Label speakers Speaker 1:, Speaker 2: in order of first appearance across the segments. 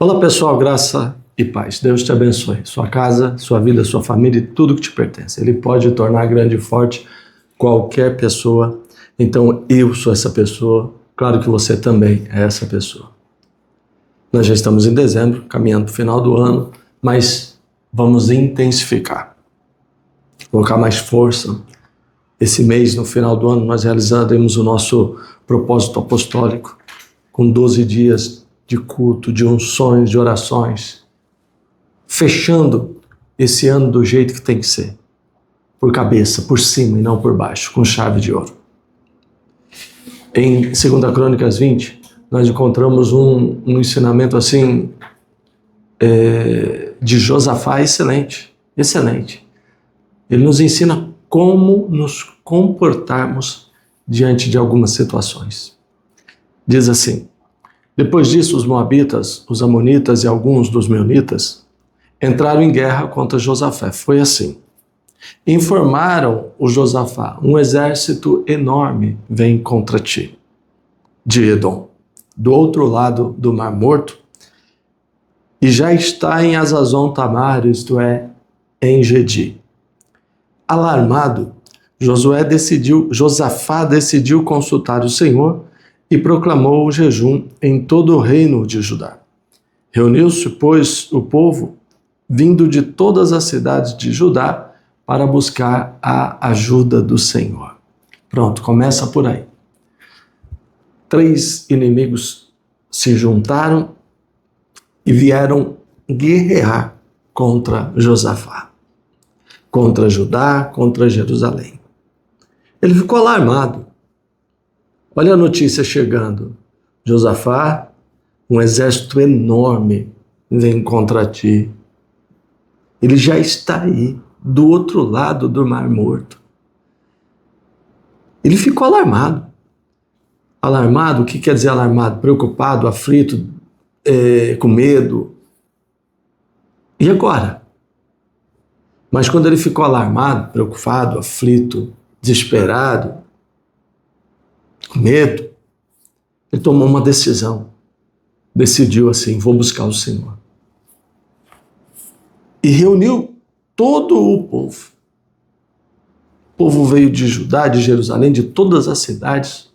Speaker 1: Olá pessoal, graça e paz. Deus te abençoe. Sua casa, sua vida, sua família e tudo que te pertence. Ele pode tornar grande e forte qualquer pessoa. Então eu sou essa pessoa. Claro que você também é essa pessoa. Nós já estamos em dezembro, caminhando para o final do ano, mas vamos intensificar. Colocar mais força. Esse mês, no final do ano, nós realizaremos o nosso propósito apostólico com 12 dias de culto, de unções, de orações, fechando esse ano do jeito que tem que ser, por cabeça, por cima e não por baixo, com chave de ouro. Em 2 Crônicas 20, nós encontramos um ensinamento assim, de Josafá excelente. Ele nos ensina como nos comportarmos diante de algumas situações. Diz assim: depois disso, os moabitas, os amonitas e alguns dos meunitas entraram em guerra contra Josafá. Foi assim. Informaram o Josafá: um exército enorme vem contra ti, de Edom, do outro lado do Mar Morto, e já está em Hazazon Tamar, isto é, em Gedi. Alarmado, Josafá decidiu consultar o Senhor e proclamou o jejum em todo o reino de Judá. Reuniu-se, pois, o povo, vindo de todas as cidades de Judá, para buscar a ajuda do Senhor. Pronto, começa por aí. 3 inimigos se juntaram e vieram guerrear contra Josafá, contra Judá, contra Jerusalém. Ele ficou alarmado. Olha a notícia chegando. Josafá, um exército enorme vem contra ti. Ele já está aí, do outro lado do Mar Morto. Ele ficou alarmado. Alarmado, o que quer dizer alarmado? Preocupado, aflito, com medo. E agora? Mas quando ele ficou alarmado, preocupado, aflito, desesperado, com medo, ele tomou uma decisão. Decidiu assim: vou buscar o Senhor. E reuniu todo o povo. O povo veio de Judá, de Jerusalém, de todas as cidades,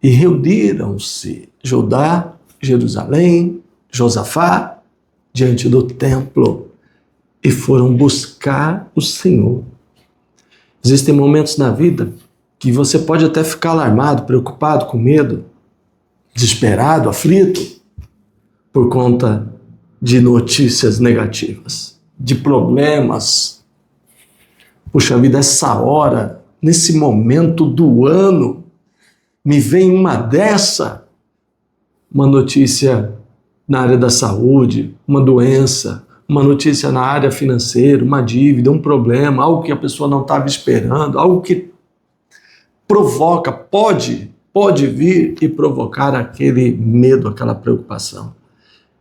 Speaker 1: e reuniram-se Judá, Jerusalém, Josafá, diante do templo, e foram buscar o Senhor. Existem momentos na vida que você pode até ficar alarmado, preocupado, com medo, desesperado, aflito, por conta de notícias negativas, de problemas. Puxa vida, essa hora, nesse momento do ano, me vem uma notícia na área da saúde, uma doença, uma notícia na área financeira, uma dívida, um problema, algo que a pessoa não estava esperando, algo que provoca, pode vir e provocar aquele medo, aquela preocupação.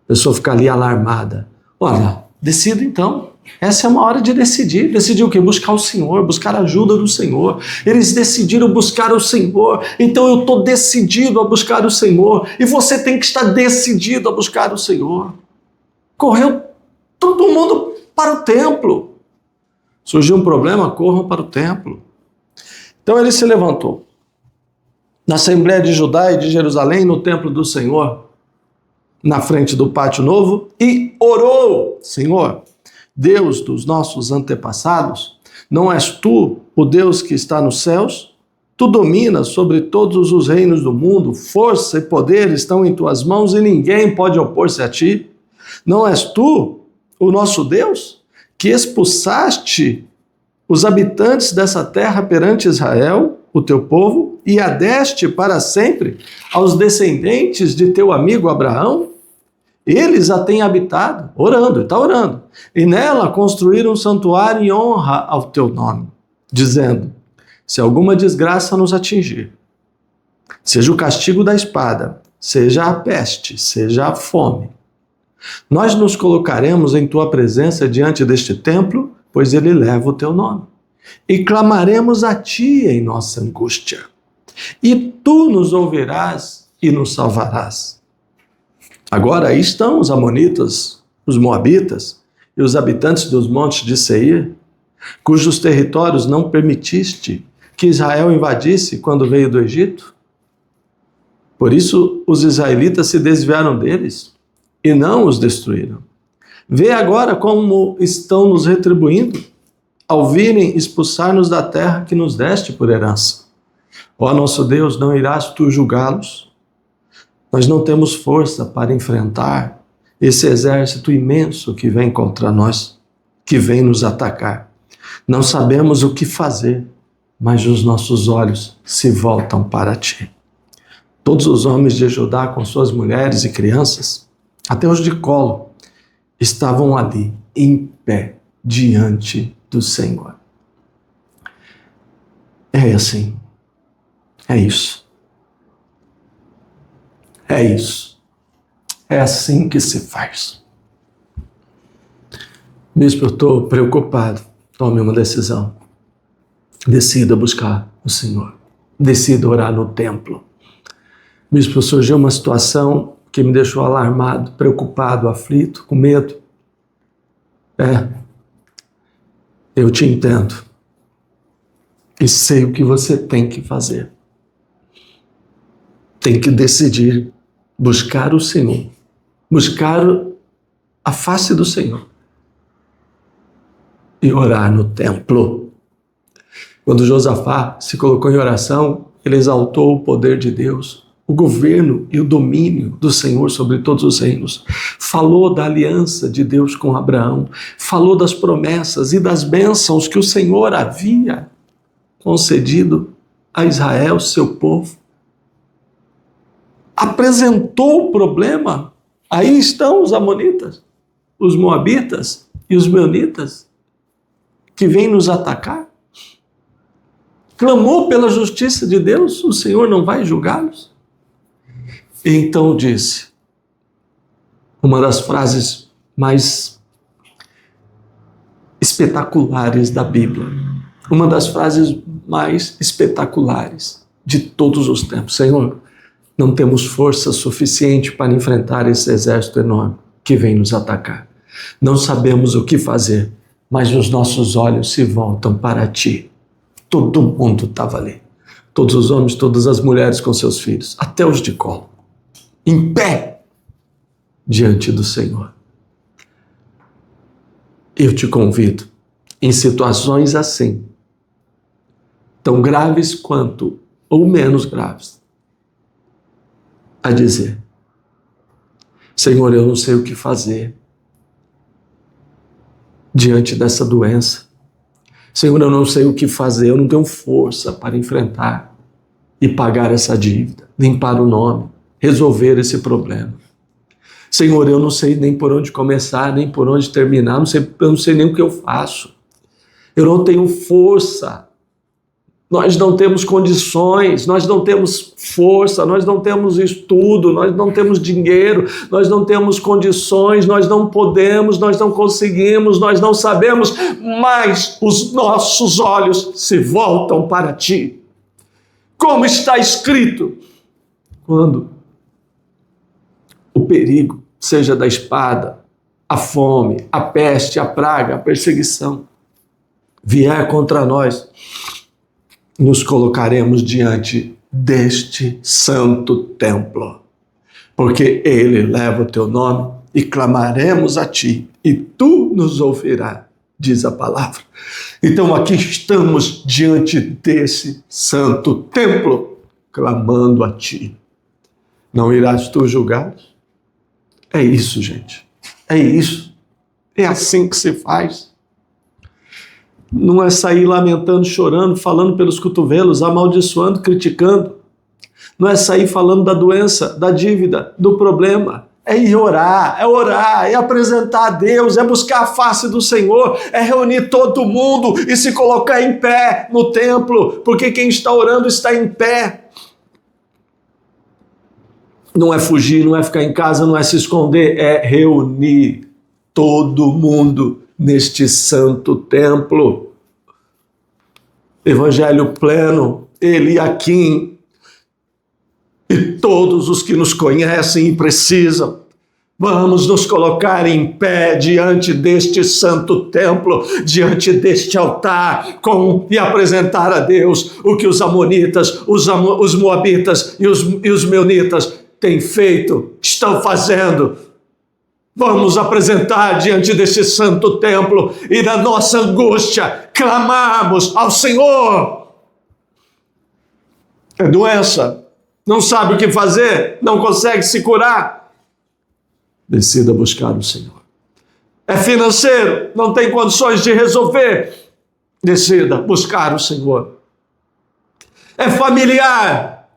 Speaker 1: A pessoa fica ali alarmada. Olha, decida então. Essa é uma hora de decidir. Decidir o quê? Buscar o Senhor, buscar a ajuda do Senhor. Eles decidiram buscar o Senhor, então eu estou decidido a buscar o Senhor. E você tem que estar decidido a buscar o Senhor. Correu todo mundo para o templo. Surgiu um problema, corram para o templo. Então ele se levantou na Assembleia de Judá e de Jerusalém, no templo do Senhor, na frente do pátio novo, e orou: Senhor, Deus dos nossos antepassados, não és tu o Deus que está nos céus? Tu dominas sobre todos os reinos do mundo, força e poder estão em tuas mãos e ninguém pode opor-se a ti. Não és tu o nosso Deus, que expulsaste os habitantes dessa terra perante Israel, o teu povo, e a deste para sempre aos descendentes de teu amigo Abraão? Eles a têm habitado, está orando, e nela construíram um santuário em honra ao teu nome, dizendo: se alguma desgraça nos atingir, seja o castigo da espada, seja a peste, seja a fome, nós nos colocaremos em tua presença diante deste templo, pois ele leva o teu nome, e clamaremos a ti em nossa angústia, e tu nos ouvirás e nos salvarás. Agora aí estão os amonitas, os moabitas e os habitantes dos montes de Seir, cujos territórios não permitiste que Israel invadisse quando veio do Egito. Por isso os israelitas se desviaram deles e não os destruíram. Vê agora como estão nos retribuindo ao virem expulsar-nos da terra que nos deste por herança. Ó nosso Deus, não irás tu julgá-los? Nós não temos força para enfrentar esse exército imenso que vem contra nós, que vem nos atacar. Não sabemos o que fazer, mas os nossos olhos se voltam para ti. Todos os homens de Judá, com suas mulheres e crianças, até os de colo, estavam ali, em pé, diante do Senhor. É assim. É isso. É isso. É assim que se faz. Bispo, eu estou preocupado. Tome uma decisão. Decida buscar o Senhor. Decida orar no templo. Bispo, surgiu uma situação que me deixou alarmado, preocupado, aflito, com medo. Eu te entendo. E sei o que você tem que fazer. Tem que decidir buscar o Senhor. Buscar a face do Senhor. E orar no templo. Quando Josafá se colocou em oração, ele exaltou o poder de Deus, o governo e o domínio do Senhor sobre todos os reinos. Falou da aliança de Deus com Abraão, falou das promessas e das bênçãos que o Senhor havia concedido a Israel, seu povo. Apresentou o problema. Aí estão os amonitas, os moabitas e os meunitas que vêm nos atacar. Clamou pela justiça de Deus, o Senhor não vai julgá-los? E então disse, uma das frases mais espetaculares da Bíblia, uma das frases mais espetaculares de todos os tempos: Senhor, não temos força suficiente para enfrentar esse exército enorme que vem nos atacar. Não sabemos o que fazer, mas os nossos olhos se voltam para ti. Todo mundo estava ali. Todos os homens, todas as mulheres com seus filhos, até os de colo, em pé, diante do Senhor. Eu te convido, em situações assim, tão graves quanto, ou menos graves, a dizer: Senhor, eu não sei o que fazer diante dessa doença. Senhor, eu não sei o que fazer, eu não tenho força para enfrentar e pagar essa dívida, limpar o nome, resolver esse problema. Senhor, eu não sei nem por onde começar, nem por onde terminar, eu não sei nem o que eu faço. Eu não tenho força. Nós não temos condições, nós não temos força, nós não temos estudo, nós não temos dinheiro, nós não temos condições, nós não podemos, nós não conseguimos, nós não sabemos, mas os nossos olhos se voltam para ti. Como está escrito, quando o perigo, seja da espada, a fome, a peste, a praga, a perseguição, vier contra nós, nos colocaremos diante deste santo templo, porque ele leva o teu nome e clamaremos a ti, e tu nos ouvirás, diz a palavra. Então aqui estamos diante desse santo templo, clamando a ti. Não irás tu julgá-los? É isso, gente. É isso. É assim que se faz. Não é sair lamentando, chorando, falando pelos cotovelos, amaldiçoando, criticando. Não é sair falando da doença, da dívida, do problema. É ir orar, é apresentar a Deus, é buscar a face do Senhor, é reunir todo mundo e se colocar em pé no templo, porque quem está orando está em pé. Não é fugir, não é ficar em casa, não é se esconder, é reunir todo mundo neste santo templo. Evangelho pleno, Eliaquim e todos os que nos conhecem e precisam Vamos nos colocar em pé diante deste santo templo, diante deste altar, e apresentar a Deus o que os amonitas, os moabitas e os meunitas têm feito, estão fazendo. Vamos apresentar diante deste santo templo e na nossa angústia clamarmos ao Senhor. É doença, não sabe o que fazer, não consegue se curar. Decida buscar o Senhor. É financeiro, não tem condições de resolver. Decida buscar o Senhor. É familiar,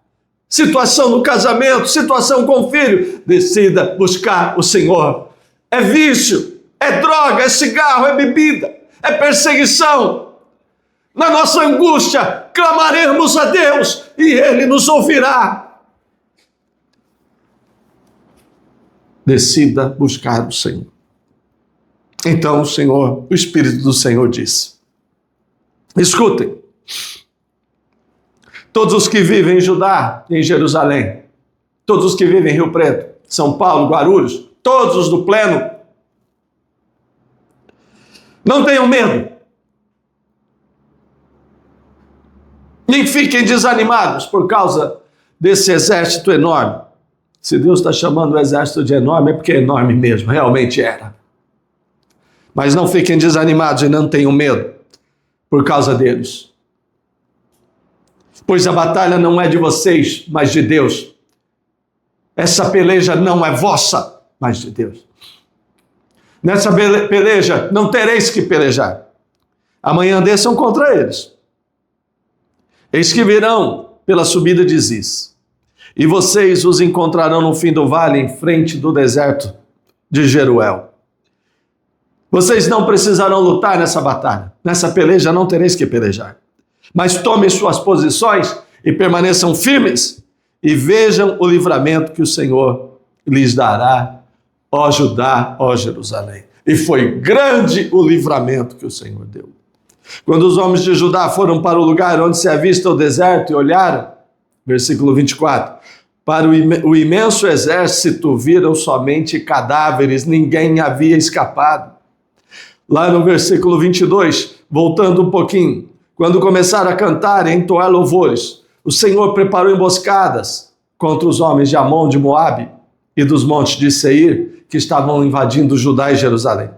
Speaker 1: situação no casamento, situação com o filho. Decida buscar o Senhor. É vício, é droga, é cigarro, é bebida, é perseguição. Na nossa angústia, clamaremos a Deus e Ele nos ouvirá. Decida buscar o Senhor. Então o Espírito do Senhor disse: escutem, todos os que vivem em Judá, em Jerusalém, todos os que vivem em Rio Preto, São Paulo, Guarulhos, todos os do pleno, não tenham medo, nem fiquem desanimados por causa desse exército enorme. Se Deus está chamando o exército de enorme, é porque é enorme mesmo, realmente era. Mas não fiquem desanimados e não tenham medo por causa deles. Pois a batalha não é de vocês, mas de Deus. Essa peleja não é vossa, mas de Deus. Nessa peleja não tereis que pelejar. Amanhã desçam contra eles. Eis que virão pela subida de Ziz. E vocês os encontrarão no fim do vale, em frente do deserto de Jeruel. Vocês não precisarão lutar nessa batalha. Nessa peleja não tereis que pelejar. Mas tomem suas posições e permaneçam firmes e vejam o livramento que o Senhor lhes dará, ó Judá, ó Jerusalém. E foi grande o livramento que o Senhor deu. Quando os homens de Judá foram para o lugar onde se avista o deserto e olharam, versículo 24, para o imenso exército viram somente cadáveres, ninguém havia escapado. Lá no versículo 22, voltando um pouquinho, quando começaram a cantar e entoar louvores, o Senhor preparou emboscadas contra os homens de Amon, de Moabe e dos montes de Seir, que estavam invadindo Judá e Jerusalém.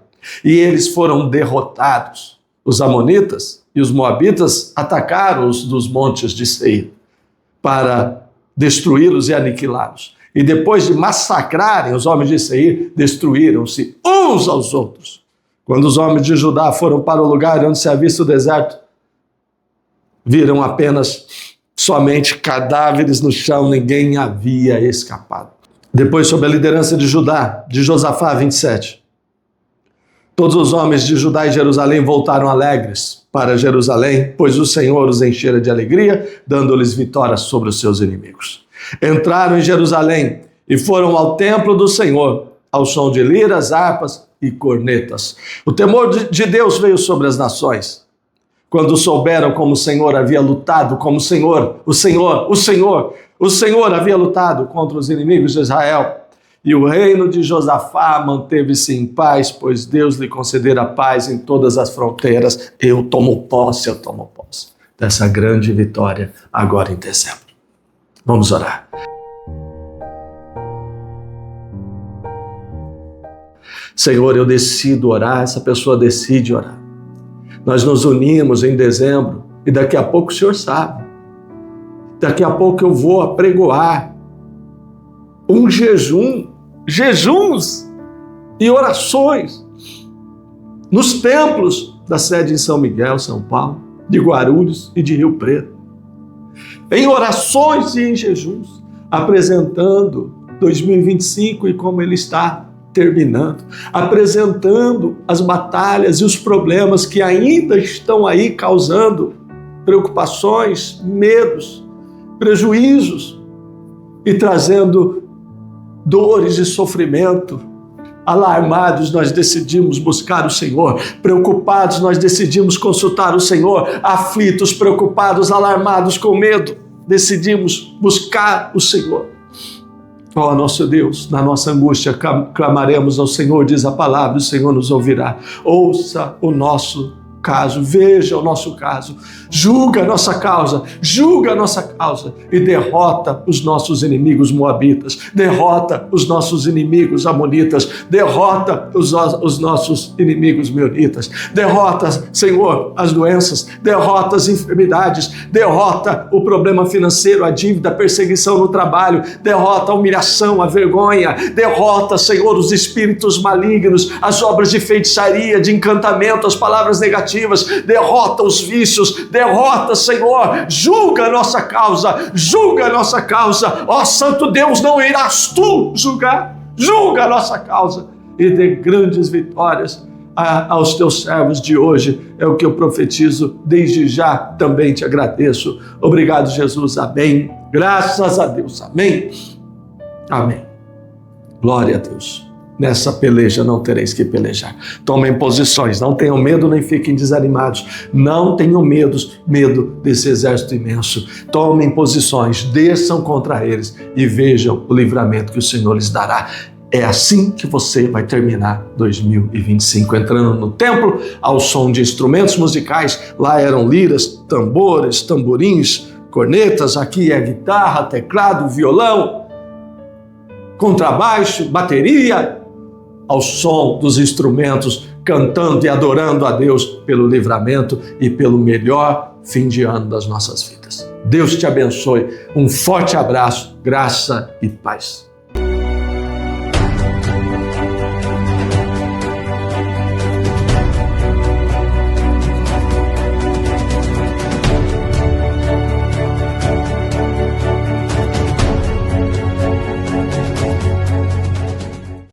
Speaker 1: E eles foram derrotados. Os amonitas e os moabitas atacaram os dos montes de Seir para destruí-los e aniquilá-los. E depois de massacrarem os homens de Seir, destruíram-se uns aos outros. Quando os homens de Judá foram para o lugar onde se avista o deserto, viram apenas somente cadáveres no chão, ninguém havia escapado. Depois, sob a liderança de Judá, de Josafá, 27, todos os homens de Judá e Jerusalém voltaram alegres para Jerusalém, pois o Senhor os enchera de alegria, dando-lhes vitória sobre os seus inimigos. Entraram em Jerusalém e foram ao templo do Senhor, ao som de liras, harpas e cornetas. O temor de Deus veio sobre as nações, quando souberam como o Senhor havia lutado, como o Senhor havia lutado contra os inimigos de Israel. E o reino de Josafá manteve-se em paz, pois Deus lhe concedera paz em todas as fronteiras. Eu tomo posse dessa grande vitória agora em dezembro. Vamos orar. Senhor, eu decido orar, essa pessoa decide orar. Nós nos unimos em dezembro e daqui a pouco o Senhor sabe. Daqui a pouco eu vou apregoar um jejuns e orações nos templos da sede em São Miguel, São Paulo, de Guarulhos e de Rio Preto. Em orações e em jejuns, apresentando 2025 e como ele está terminando, apresentando as batalhas e os problemas que ainda estão aí causando preocupações, medos, prejuízos e trazendo dores e sofrimento. Alarmados, nós decidimos buscar o Senhor. Preocupados, nós decidimos consultar o Senhor. Aflitos, preocupados, alarmados, com medo, decidimos buscar o Senhor. Ó nosso Deus, na nossa angústia clamaremos ao Senhor, diz a palavra, o Senhor nos ouvirá. Ouça o nosso caso, veja o nosso caso, julga a nossa causa e derrota os nossos inimigos moabitas, derrota os nossos inimigos amonitas, derrota os nossos inimigos meunitas, derrota, Senhor, as doenças, derrota as enfermidades, derrota o problema financeiro, a dívida, a perseguição no trabalho, derrota a humilhação, a vergonha, derrota, Senhor, os espíritos malignos, as obras de feitiçaria, de encantamento, as palavras negativas, derrota os vícios, derrota, Senhor, julga a nossa causa, ó Santo Deus, não irás tu julga a nossa causa e dê grandes vitórias aos teus servos de hoje, é o que eu profetizo desde já, também te agradeço. Obrigado, Jesus, amém, graças a Deus, amém, amém, glória a Deus. Nessa peleja não tereis que pelejar. Tomem posições, não tenham medo nem fiquem desanimados. Não tenham medo desse exército imenso. Tomem posições, desçam contra eles e vejam o livramento que o Senhor lhes dará. É assim que você vai terminar 2025, entrando no templo ao som de instrumentos musicais. Lá eram liras, tambores, tamborins, cornetas, aqui é guitarra, teclado, violão, contrabaixo, bateria, ao som dos instrumentos, cantando e adorando a Deus pelo livramento e pelo melhor fim de ano das nossas vidas. Deus te abençoe. Um forte abraço, graça e paz.